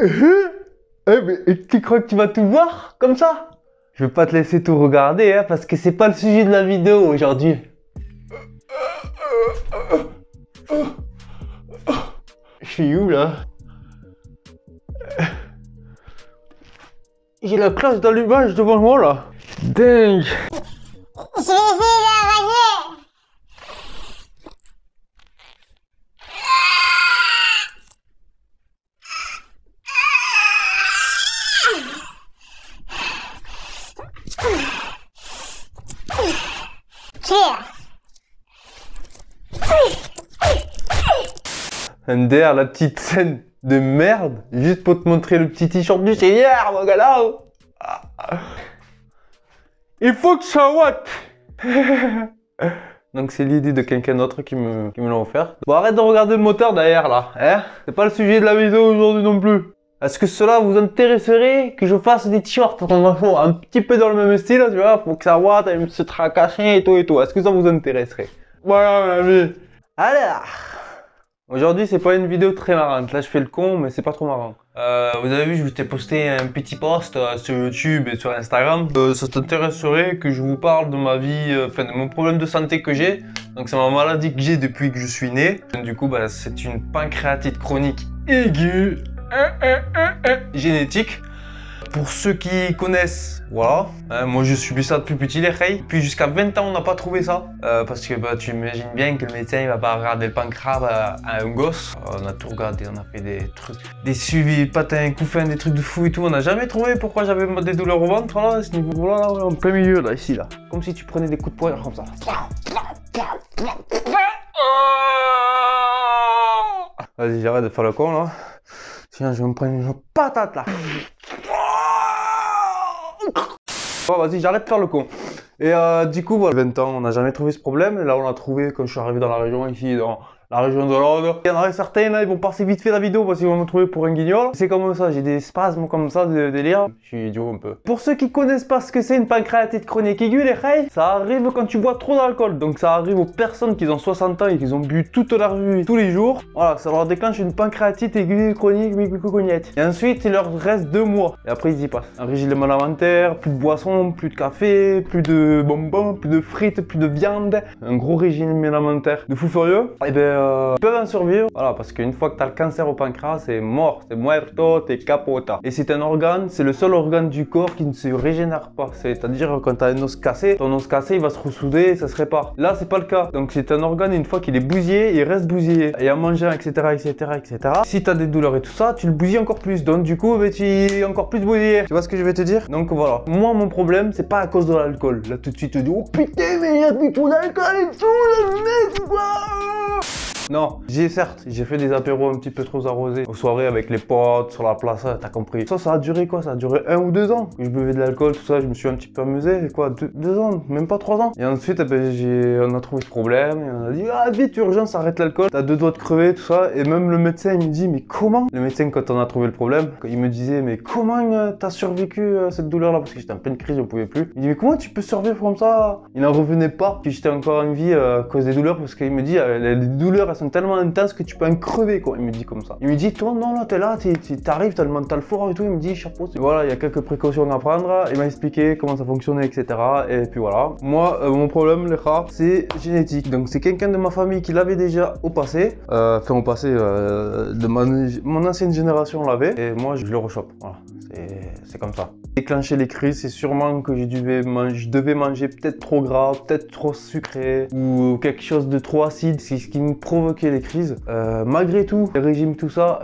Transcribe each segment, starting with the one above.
Mais tu crois que tu vas tout voir comme ça? Je vais pas te laisser tout regarder, hein, parce que c'est pas le sujet de la vidéo aujourd'hui. Je suis où là? J'ai la classe d'allumage devant moi là. Dingue. Je vais essayer de la régler. MDR, la petite scène de merde, juste pour te montrer le petit t-shirt du Seigneur, mon gars là. Il faut que ça watt. Donc c'est l'idée de quelqu'un d'autre qui me l'a offert. Bon, arrête de regarder le moteur derrière là, hein. C'est pas le sujet de la vidéo aujourd'hui non plus. Est-ce que cela vous intéresserait que je fasse des t-shirts un petit peu dans le même style, tu vois, pour que ça watt, se tracasser et tout et tout. Est-ce que ça vous intéresserait? Voilà, mon ami. Alors, aujourd'hui, c'est pas une vidéo très marrante. Là, je fais le con, mais c'est pas trop marrant. Vous avez vu, je t'ai posté un petit post sur YouTube et sur Instagram. Ça t'intéresserait que je vous parle de ma vie, enfin de mon problème de santé que j'ai. Donc, c'est ma maladie que j'ai depuis que je suis né. Du coup, bah, c'est une pancréatite chronique aiguë, génétique. Pour ceux qui connaissent, voilà. Moi, je subis ça depuis petit, les reilles. Puis jusqu'à 20 ans, on n'a pas trouvé ça. Parce que bah, tu imagines bien que le médecin, il va pas regarder le pancréas à un gosse. On a tout regardé, on a fait des trucs, des suivis, patins, couffins, des trucs de fou et tout. On n'a jamais trouvé pourquoi j'avais des douleurs au ventre, là, à ce niveau-là, là, en plein milieu, là, ici, là. Comme si tu prenais des coups de poing comme ça. Vas-y, j'arrête de faire le con, là. Tiens, je vais me prendre une patate, là. Bon, vas-y, j'arrête de faire le con. Et du coup, voilà, 20 ans, on n'a jamais trouvé ce problème. Et là, on l'a trouvé quand je suis arrivé dans la région, ici, dans la région de l'Aude. Il y en a certains, là, ils vont passer vite fait la vidéo parce qu'ils vont me trouver pour un guignol. C'est comme ça, j'ai des spasmes comme ça de délire. Je suis idiot un peu. Pour ceux qui connaissent pas ce que c'est une pancréatite chronique aiguë, les reilles, ça arrive quand tu bois trop d'alcool. Donc ça arrive aux personnes qui ont 60 ans et qui ont bu toute leur vie, tous les jours. Voilà, ça leur déclenche une pancréatite aiguë chronique cognette. Et ensuite, il leur reste 2 mois. Et après, ils y passent. Un régime alimentaire, plus de boissons, plus de café, plus de bonbons, plus de frites, plus de viande. Un gros régime alimentaire de fou furieux. Et ben, ils peuvent en survivre. Voilà, parce qu'une fois que tu as le cancer au pancréas, c'est mort, c'est muerto, t'es capota. Et c'est un organe, c'est le seul organe du corps qui ne se régénère pas. C'est-à-dire quand tu as un os cassé, ton os cassé, il va se ressouder et ça se répare. Là, c'est pas le cas. Donc c'est un organe, une fois qu'il est bousillé, il reste bousillé. Et en mangeant, etc., etc., etc. Si tu as des douleurs et tout ça, tu le bousilles encore plus. Donc du coup, tu es encore plus bousillé. Tu vois ce que je vais te dire? Donc voilà. Moi, mon problème, c'est pas à cause de l'alcool. Là, tout de suite, tu te dis, oh putain, mais il y a plus trop d'alcool et tout, le mec, quoi. Non, certes, j'ai fait des apéros un petit peu trop arrosés aux soirées avec les potes, sur la place, t'as compris. Ça a duré quoi? Ça a duré 1 ou 2 ans. Je buvais de l'alcool, tout ça, je me suis un petit peu amusé. Et quoi, 2 ans, même pas 3 ans. Et ensuite, eh ben, on a trouvé ce problème, et on a dit, ah vite, urgence, arrête l'alcool. T'as 2 doigts de crever, tout ça. Et même le médecin, il me dit, mais comment? Le médecin, quand on a trouvé le problème, il me disait, mais comment t'as survécu à cette douleur-là? Parce que j'étais en pleine crise, je pouvais plus. Il dit, mais comment tu peux survivre comme ça? Il n'en revenait pas. Puis j'étais encore en vie à cause des douleurs, parce qu'il me dit, les douleurs, elles sont tellement intenses que tu peux en crever, quoi. Il me dit comme ça. Il me dit, toi, non, là, t'es là, t'arrives, t'as le mental fort et tout. Il me dit, chapeau. Voilà, il y a quelques précautions à prendre. Il m'a expliqué comment ça fonctionnait, etc. Et puis voilà. Moi, mon problème, les rats, c'est génétique. Donc, c'est quelqu'un de ma famille qui l'avait déjà au passé. Enfin, au passé, de mon ancienne génération l'avait. Et moi, je le rechoppe. Voilà. C'est comme ça. Déclencher les crises, c'est sûrement que je devais manger peut-être trop gras, peut-être trop sucré ou quelque chose de trop acide, c'est ce qui me provoquait les crises. Malgré tout, les régimes, tout ça,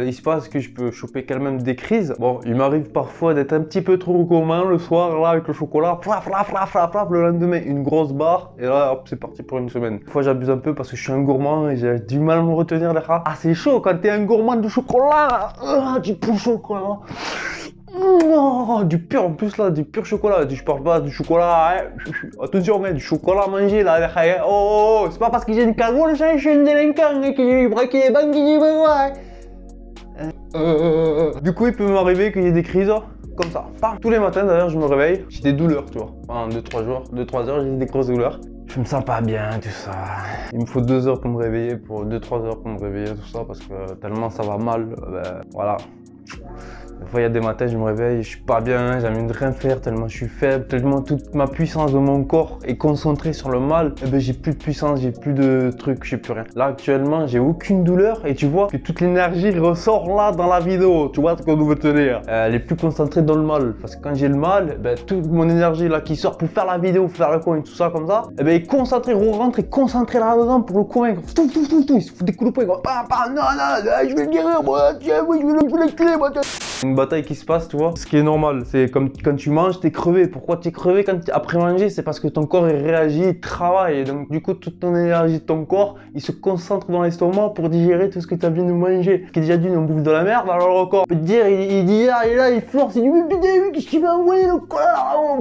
il se passe que je peux choper quand même des crises. Bon, il m'arrive parfois d'être un petit peu trop gourmand le soir, là, avec le chocolat, le lendemain, une grosse barre, et là, hop, c'est parti pour une semaine. Des fois, j'abuse un peu parce que je suis un gourmand et j'ai du mal à me retenir les rats. Ah, c'est chaud quand t'es un gourmand de chocolat, du pur chocolat. Oh, du pur, en plus là, du pur chocolat. Je parle pas du chocolat, hein. Attention, mais du chocolat à manger là. Oh, c'est pas parce que j'ai une cagoule, je suis un délinquant et que j'ai braqué les banques, du coup, il peut m'arriver qu'il y ait des crises comme ça. Tous les matins d'ailleurs, je me réveille, j'ai des douleurs, tu vois. Pendant 2-3 heures, j'ai des grosses douleurs. Je me sens pas bien, tout ça. Il me faut 2 heures pour me réveiller, pour 2-3 heures pour me réveiller, tout ça, parce que tellement ça va mal, voilà. Des fois, il y a des matins, je me réveille, je suis pas bien, j'ai envie de rien faire tellement je suis faible, tellement toute ma puissance de mon corps est concentrée sur le mal. Et ben, j'ai plus de puissance, j'ai plus de trucs, je sais plus rien. Là, actuellement, j'ai aucune douleur et tu vois que toute l'énergie ressort là dans la vidéo. Tu vois ce qu'on veut te dire. Elle est plus concentrée dans le mal. Parce que quand j'ai le mal, ben, toute mon énergie là qui sort pour faire la vidéo, pour faire le coin et tout ça comme ça, et ben, est concentrée, rentre et concentrée là-dedans pour le convaincre. Tout, il se fout des coups de poing. Non, je vais le guérir, moi, tiens, oui, je vais le tuer, moi. Une bataille qui se passe, tu vois. Ce qui est normal, c'est comme quand tu manges, t'es crevé. Pourquoi t'es crevé après manger? C'est parce que ton corps il réagit, il travaille. Et donc du coup, toute ton énergie de ton corps, il se concentre dans l'estomac pour digérer tout ce que tu as bien de manger. Ce qui est déjà d'une, on bouffe de la merde, alors le corps peut te dire, il dit ah, il est là, il force, il dit mais putain, qu'est-ce qu'il va envoyer le corps?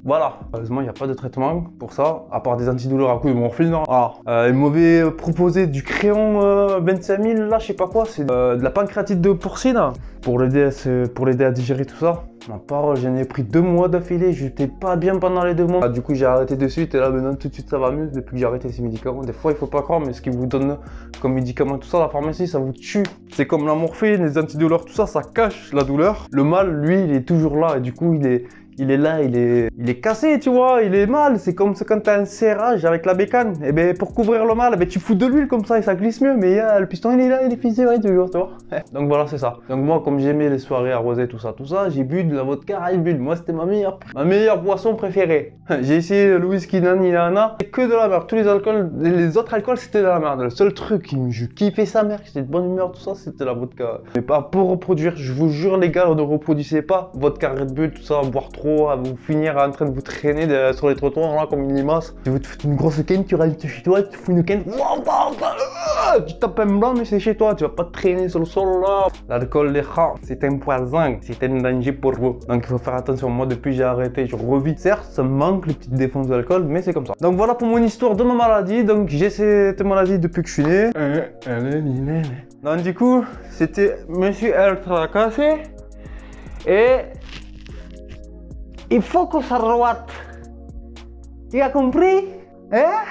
Voilà. Heureusement, il n'y a pas de traitement pour ça, à part des antidouleurs à coup de morphine. Alors, il m'avait proposé du Créon 25 000, là, je sais pas quoi, c'est de la pancréatite de porcine pour l'aider à digérer tout ça. Ma parole, j'en ai pris 2 mois d'affilée, j'étais pas bien pendant les 2 mois. Ah, du coup, j'ai arrêté de suite et là, maintenant, tout de suite, ça va mieux depuis que j'ai arrêté ces médicaments. Des fois, il faut pas croire, mais ce qu'ils vous donnent comme médicaments, tout ça, la pharmacie, ça vous tue. C'est comme la morphine, les antidouleurs, tout ça, ça cache la douleur. Le mal, lui, il est toujours là et du coup, il est là, il est cassé, tu vois, il est mal. C'est comme quand tu as un serrage avec la bécane. Et ben pour couvrir le mal, ben, tu fous de l'huile comme ça et ça glisse mieux. Mais le piston, il est là, il est fissuré toujours, tu vois. Donc voilà, c'est ça. Donc moi, comme j'aimais les soirées arrosées, tout ça, j'ai bu de la vodka Red Bull. Moi, c'était ma meilleure boisson préférée. J'ai essayé le whisky Nani Nana, c'est que de la merde. Tous les alcools, les autres alcools, c'était de la merde. Le seul truc qui je kiffais sa mère, j'étais de bonne humeur, tout ça, c'était la vodka. Mais pas pour reproduire, je vous jure, les gars, ne reproduisez pas vodka Red Bull, tout ça, boire trop. À vous finir en train de vous traîner sur les trottoirs là comme une limace. Tu veux te foutre une grosse ken, tu rentres chez toi, tu fous une ken, tu tapes un blanc mais c'est chez toi, tu vas pas te traîner sur le sol là. L'alcool les rats, c'est un poison, c'est un danger pour vous. Donc il faut faire attention, moi depuis j'ai arrêté, je revis. Certes ça me manque les petites défenses de l'alcool mais c'est comme ça. Donc voilà pour mon histoire de ma maladie, donc j'ai cette maladie depuis que je suis né. Donc du coup c'était Monsieur El Tracassé et il faut que ça revoite. Tu as compris? Hein?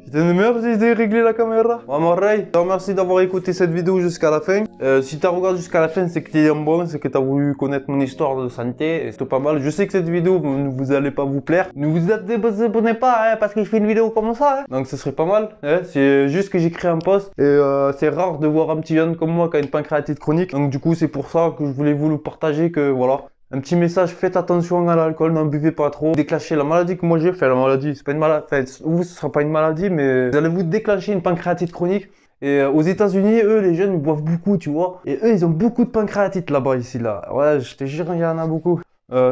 Putain, merci de régler la caméra. Bon, Ray, je te remercie d'avoir écouté cette vidéo jusqu'à la fin. Si tu as regardé jusqu'à la fin, c'est que tu es un bon, c'est que tu as voulu connaître mon histoire de santé. Et c'est pas mal. Je sais que cette vidéo, vous allez pas vous plaire. Ne vous abonnez pas, hein, parce que je fais une vidéo comme ça. Hein. Donc, ce serait pas mal. Hein. C'est juste que j'ai créé un post. Et c'est rare de voir un petit jeune comme moi qui a une pancréatite chronique. Donc, du coup, c'est pour ça que je voulais vous le partager que voilà. Un petit message, faites attention à l'alcool, n'en buvez pas trop. Déclenchez la maladie que moi j'ai fait, la maladie, c'est pas une maladie, enfin, vous ce sera pas une maladie, mais vous allez vous déclencher une pancréatite chronique. Et aux États-Unis, eux, les jeunes, ils boivent beaucoup, tu vois. Et eux, ils ont beaucoup de pancréatite là-bas, ici, là. Ouais, je te jure, il y en a beaucoup.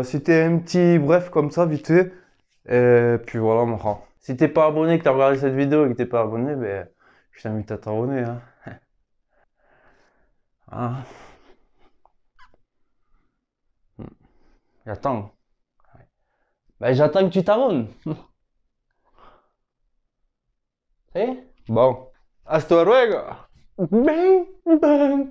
C'était un petit bref comme ça, vite fait. Et puis voilà, mon frère. Si t'es pas abonné, que t'as regardé cette vidéo et que t'es pas abonné, ben, je t'invite à t'abonner, hein. Hein. J'attends. Ben, j'attends que tu t'abonnes. Eh? Bon. Hasta luego. Bang, bang.